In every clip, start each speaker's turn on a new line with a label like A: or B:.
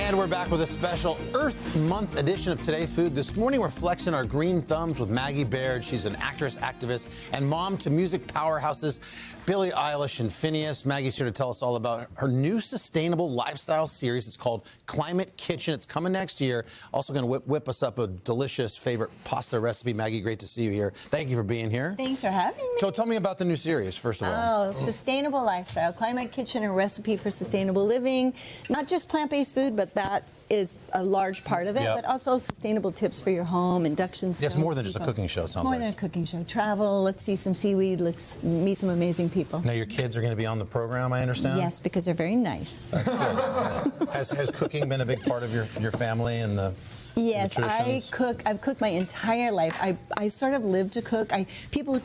A: And we're back with a special Earth Month edition of Today Food. This morning, we're flexing our green thumbs with Maggie Baird. She's an actress, activist, and mom to music powerhouses Billie Eilish and FINNEAS. Maggie's here to tell us all about her new sustainable lifestyle series. It's called Climate Kitchen. It's coming next year. Also going to whip us up a delicious favorite pasta recipe. Maggie, great to see you here. Thank you for being here.
B: Thanks for having me.
A: So tell me about the new series, first of all.
B: Oh, sustainable lifestyle, Climate Kitchen, a recipe for sustainable living. Not just plant-based food, but that is a large part of it, but also sustainable tips for your home, induction stove.
A: It's more than just a cooking show, it sounds like.
B: More than a cooking show. Travel, let's see some seaweed, let's meet some amazing people.
A: Now, your kids are going to be on the program, I understand?
B: Yes, because they're very nice.
A: That's good. Has cooking been a big part of your family and the
B: Yes,
A: traditions?
B: I've cooked my entire life. I sort of live to cook. People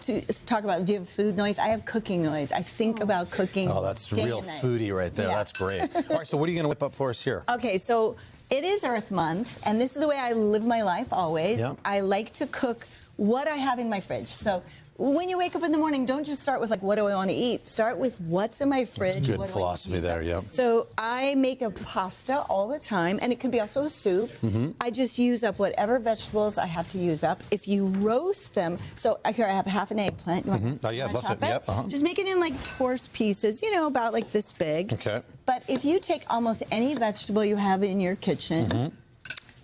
B: talk about, do you have food noise? I have cooking noise. I think about cooking.
A: Oh, that's real foodie right there. Yeah. That's great. All right, so what are you going to whip up for us here?
B: Okay, so it is Earth Month, and this is the way I live my life always. Yep. I like to cook what I have in my fridge. So when you wake up in the morning, don't just start with like, what do I want to eat? Start with what's in my fridge.
A: That's good philosophy there, yeah.
B: So I make a pasta all the time, and it can be also a soup. I just use up whatever vegetables I have to use up. If you roast them, so here I have half an eggplant. You want
A: Oh yeah, love it. Yep.
B: Just make it in like coarse pieces, you know, about like this big.
A: Okay.
B: But if you take almost any vegetable you have in your kitchen,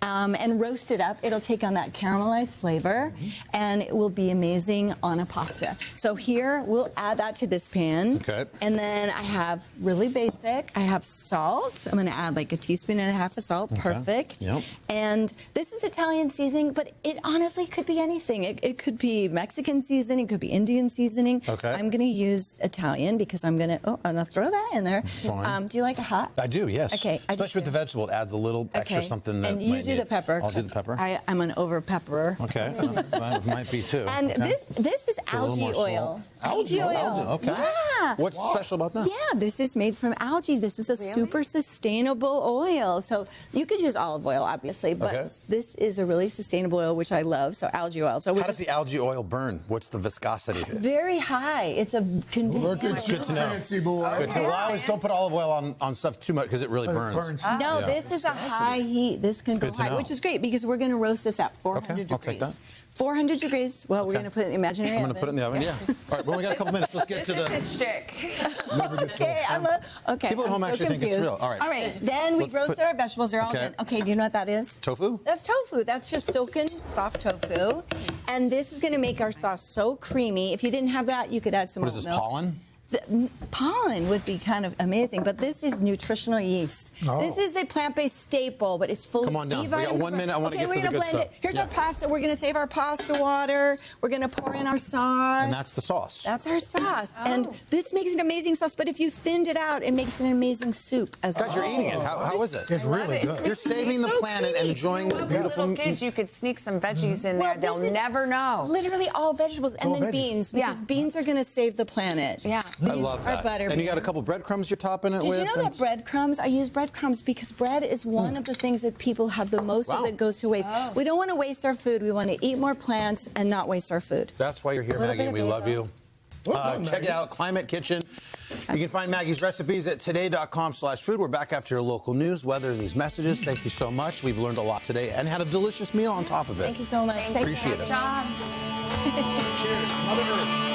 B: and roast it up, it'll take on that caramelized flavor, and it will be amazing on a pasta. So here, we'll add that to this pan.
A: Okay.
B: And then I have really basic. I have salt. I'm going to add like a teaspoon and a half of salt. Okay. Perfect. Yep. And this is Italian seasoning, but it honestly could be anything. It could be Mexican seasoning. It could be Indian seasoning. Okay. I'm going to use Italian because I'm going to throw that in there.
A: Fine.
B: Do you like it hot?
A: I do, yes.
B: Okay.
A: Especially with the vegetable, it adds a little extra something that
B: and do the pepper.
A: I'll do the pepper.
B: I'm an over-pepperer.
A: Okay, well, might be too.
B: And this is algae oil.
A: Algae oil. Okay.
B: Yeah.
A: What's special about that?
B: Yeah, this is made from algae. This is a super sustainable oil. So you could use olive oil, obviously, but this is a really sustainable oil, which I love. So algae oil. So
A: how does the algae oil burn? What's the viscosity?
B: Very high. It's a
A: Look at you, fancy boy. Okay. Well, I always don't put olive oil on stuff too much because it really burns.
B: No, this is a high heat. This can go high, which is great because we're going to roast this at 400 degrees.
A: I'll take that.
B: 400 degrees. Well, we're going to put it in the imaginary oven.
A: I'm going to put it in the oven, yeah. All right, well, we got a couple minutes. Let's get to the...
C: This is a shtick.
B: Okay,
A: people at home actually think it's real. All right.
B: Then we roast our vegetables. They're all done. Okay, do you know what that is?
A: Tofu?
B: That's tofu. That's just silken, soft tofu. And this is going to make our sauce so creamy. If you didn't have that, you could add some
A: oat milk. What is this, pollen?
B: Pollen would be kind of amazing, but this is nutritional yeast. This is a plant-based staple, but it's full of
A: Come on down. We got 1 minute. I want to get to the good stuff.
B: Here's our pasta. We're going to save our pasta water. We're going to pour in our sauce.
A: And that's the sauce.
B: That's our sauce. And this makes an amazing sauce, but if you thinned it out, it makes an amazing soup as well.
A: Guys, you're eating it. How is it?
D: It's really good.
A: You're saving the planet and enjoying the beautiful...
C: Little kids, you could sneak some veggies in there. They'll never know.
B: Literally all vegetables and then beans, because beans are going to save the planet.
C: Yeah.
A: I love that. And you got a couple breadcrumbs you're topping it with?
B: Did you know that breadcrumbs, I use breadcrumbs because bread is one of the things that people have the most of that goes to waste. We don't want to waste our food. We want to eat more plants and not waste our food.
A: That's why you're here, Maggie. We love you. Check it out, Climate Kitchen. You can find Maggie's recipes at today.com/food. We're back after your local news, weather, and these messages. Thank you so much. We've learned a lot today and had a delicious meal on top of it.
B: Thank you so much.
A: Appreciate it.
C: Good job.
A: Cheers. Mother Earth.